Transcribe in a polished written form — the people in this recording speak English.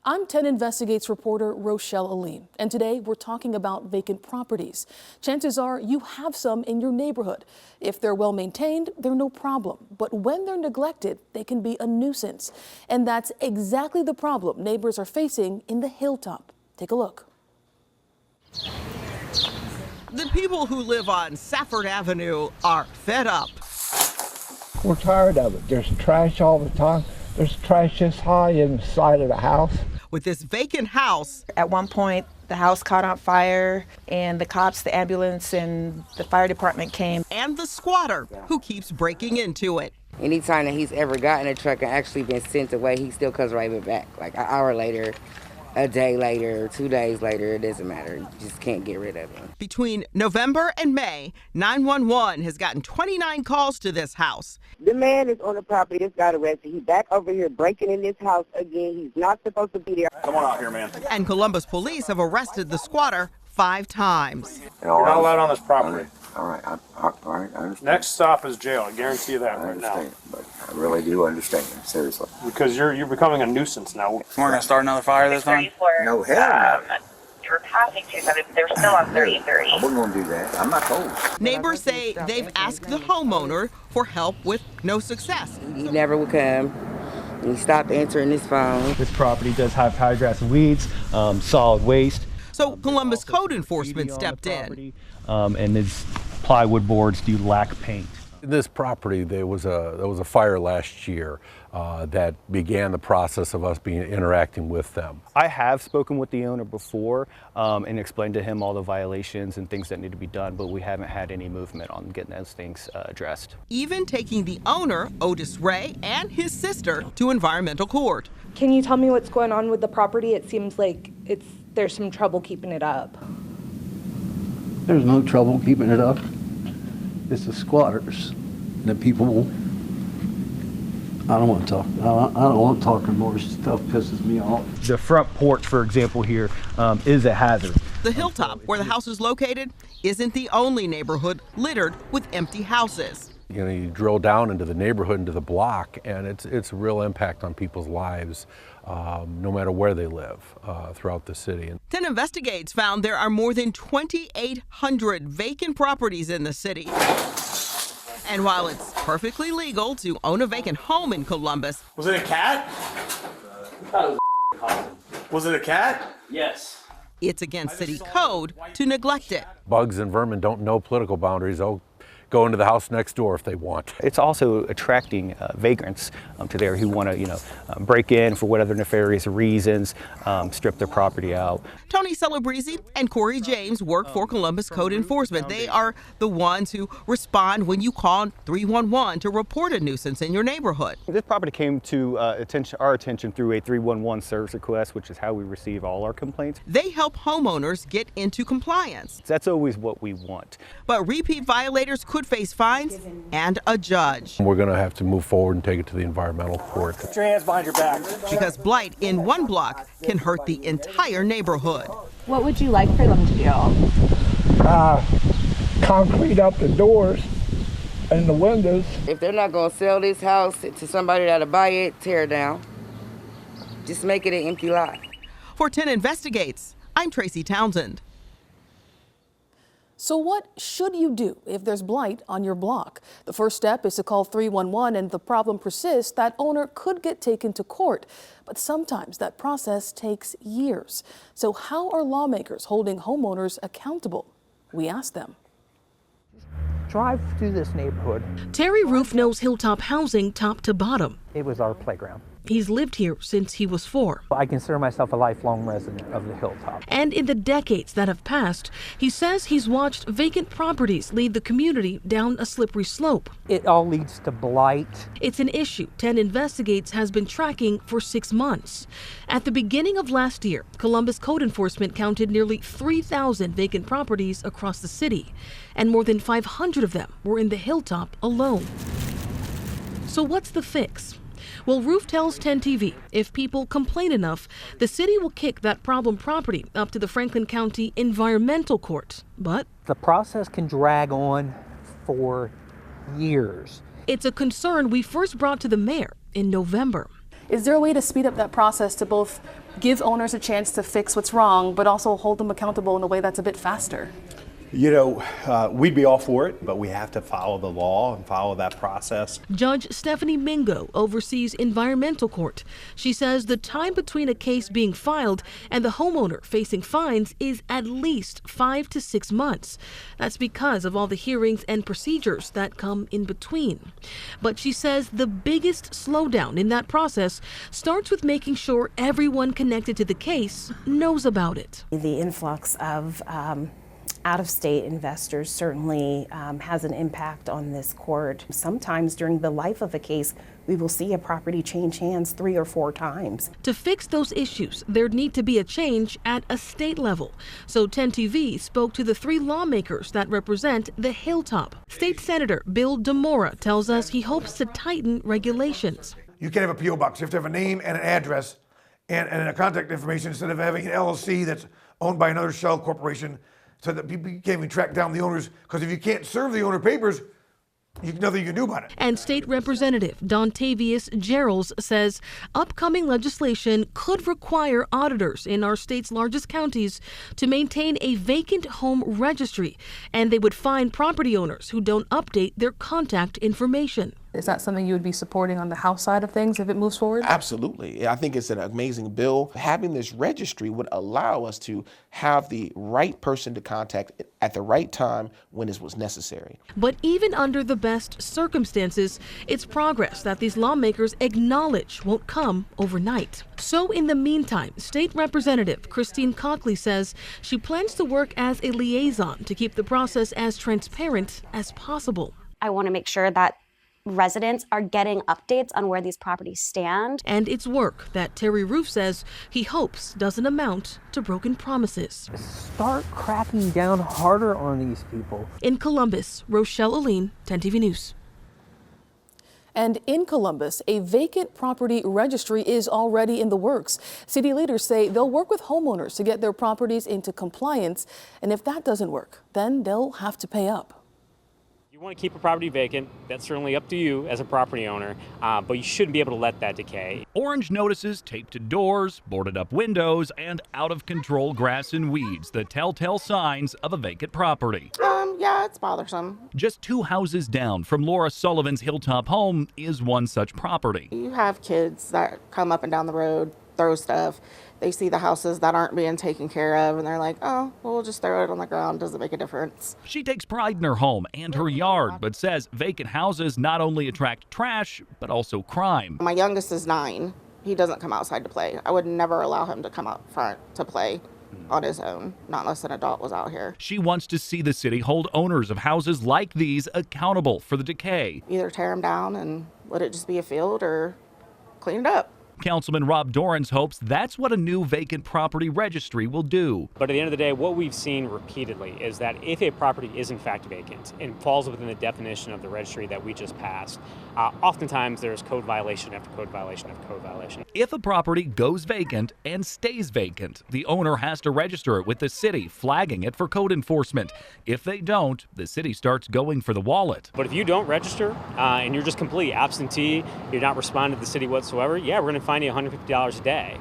I'm 10 Investigates reporter Rochelle Alleyne, and today we're talking about vacant properties. Chances are you have some in your neighborhood. If they're well maintained, they're no problem. But when they're neglected, they can be a nuisance. And that's exactly the problem neighbors are facing in the Hilltop. Take a look. The people who live on Safford Avenue are fed up. We're tired of it. There's trash all the time. There's trash this high inside of the house. With this vacant house, at one point, the house caught on fire, and the cops, the ambulance, and the fire department came. And the squatter who keeps breaking into it. Anytime that he's ever gotten a truck and actually been sent away, he still comes right back. Like an hour later, a day later, 2 days later, it doesn't matter. You just can't get rid of him. Between November and May, 911 has gotten 29 calls to this house. The man is on the property that's got arrested. He's back over here breaking in this house again. He's not supposed to be there. Come on out here, man. And Columbus police have arrested the squatter 5 times. You're not allowed on this property. All right, I understand. Next stop is jail. I guarantee you that right now. But I really do understand, seriously. Because you're becoming a nuisance now. We're going to start another fire this time? No, hell no. You're passing 27. They're still on 33. I wouldn't want to do that. I'm not told. Neighbors say they've asked the homeowner for help with no success. He never would come. He stopped answering his phone. This property does have high grass and weeds, solid waste. So Columbus code enforcement stepped in. And these plywood boards do lack paint. This property, there was a fire last year that began the process of us interacting with them. I have spoken with the owner before and explained to him all the violations and things that need to be done, but we haven't had any movement on getting those things addressed. Even taking the owner, Otis Ray, and his sister to environmental court. Can you tell me what's going on with the property? It seems like there's some trouble keeping it up. There's no trouble keeping it up. It's the squatters, the people. I don't want to talk. I don't want to talk anymore. Stuff pisses me off. The front porch, for example, here is a hazard. The Hilltop, where the house is located, isn't the only neighborhood littered with empty houses. You know, you drill down into the neighborhood, into the block, and it's a real impact on people's lives, no matter where they live throughout the city. 10 Investigates found there are more than 2,800 vacant properties in the city. And while it's perfectly legal to own a vacant home in Columbus... Was it a cat? Was it a cat? Yes. It's against city code to neglect it. Bugs and vermin don't know political boundaries. They'll go into the house next door if they want. It's also attracting vagrants to there who want to, break in for whatever nefarious reasons, strip their property out. Tony Celebrezzi and Corey James work for Columbus Code Enforcement. They are the ones who respond when you call 311 to report a nuisance in your neighborhood. This property came to our attention through a 311 service request, which is how we receive all our complaints. They help homeowners get into compliance. That's always what we want. But repeat violators could face fines and a judge. We're going to have to move forward and take it to the environmental court. Put your hands behind your back. Because blight in one block can hurt the entire neighborhood. What would you like for them to do? Concrete up the doors and the windows. If they're not going to sell this house to somebody that'll buy it, tear it down. Just make it an empty lot. For 10 Investigates, I'm Tracy Townsend. So what should you do if there's blight on your block? The first step is to call 311, and if the problem persists, that owner could get taken to court. But sometimes that process takes years. So how are lawmakers holding homeowners accountable? We asked them. Drive through this neighborhood. Terry Roofe knows Hilltop housing top to bottom. It was our playground. He's lived here since he was 4. I consider myself a lifelong resident of the Hilltop. And in the decades that have passed, he says he's watched vacant properties lead the community down a slippery slope. It all leads to blight. It's an issue 10 Investigates has been tracking for 6 months. At the beginning of last year, Columbus Code Enforcement counted nearly 3,000 vacant properties across the city, and more than 500 of them were in the Hilltop alone. So what's the fix? Well, Roofe tells 10 TV if people complain enough, the city will kick that problem property up to the Franklin County Environmental Court. But the process can drag on for years. It's a concern we first brought to the mayor in November. Is there a way to speed up that process to both give owners a chance to fix what's wrong, but also hold them accountable in a way that's a bit faster? You know, we'd be all for it, but we have to follow the law and follow that process. Judge Stephanie Mingo oversees environmental court. She says the time between a case being filed and the homeowner facing fines is at least 5 to 6 months. That's because of all the hearings and procedures that come in between. But she says the biggest slowdown in that process starts with making sure everyone connected to the case knows about it. The influx of out-of-state investors certainly has an impact on this court. Sometimes during the life of a case, we will see a property change hands 3 or 4 times. To fix those issues, there'd need to be a change at a state level. So 10 TV spoke to the 3 lawmakers that represent the Hilltop. State Senator Bill DeMora tells us he hopes to tighten regulations. You can't have a P.O. box. You have to have a name and an address and a contact information instead of having an LLC that's owned by another shell corporation, so that people can't even track down the owners, because if you can't serve the owner papers, nothing you can do about it. And State Representative Dontavius Geralds says upcoming legislation could require auditors in our state's largest counties to maintain a vacant home registry, and they would fine property owners who don't update their contact information. Is that something you would be supporting on the House side of things if it moves forward? Absolutely. I think it's an amazing bill. Having this registry would allow us to have the right person to contact at the right time when it was necessary. But even under the best circumstances, it's progress that these lawmakers acknowledge won't come overnight. So in the meantime, State Representative Christine Cockley says she plans to work as a liaison to keep the process as transparent as possible. I want to make sure that residents are getting updates on where these properties stand. And it's work that Terry Roofe says he hopes doesn't amount to broken promises. Start cracking down harder on these people. In Columbus, Rochelle Alleyne, 10 TV News. And in Columbus, a vacant property registry is already in the works. City leaders say they'll work with homeowners to get their properties into compliance. And if that doesn't work, then they'll have to pay up. You want to keep a property vacant, that's certainly up to you as a property owner, but you shouldn't be able to let that decay. Orange notices taped to doors, boarded up windows, and out-of-control grass and weeds, the telltale signs of a vacant property. Yeah, it's bothersome. Just 2 houses down from Laura Sullivan's Hilltop home is one such property. You have kids that come up and down the road, throw stuff. They see the houses that aren't being taken care of, and they're like, oh, well, we'll just throw it on the ground. Doesn't make a difference. She takes pride in her home and her yard, but says vacant houses not only attract trash, but also crime. My youngest is 9. He doesn't come outside to play. I would never allow him to come out front to play on his own, not unless an adult was out here. She wants to see the city hold owners of houses like these accountable for the decay. Either tear them down and let it just be a field, or clean it up. Councilman Rob Dorans hopes that's what a new vacant property registry will do. But at the end of the day, what we've seen repeatedly is that if a property is in fact vacant and falls within the definition of the registry that we just passed, oftentimes there's code violation after code violation after code violation. If a property goes vacant and stays vacant, the owner has to register it with the city, flagging it for code enforcement. If they don't, the city starts going for the wallet. But if you don't register and you're just completely absentee, you're not responding to the city whatsoever, yeah, we're going to fine you $150 a day.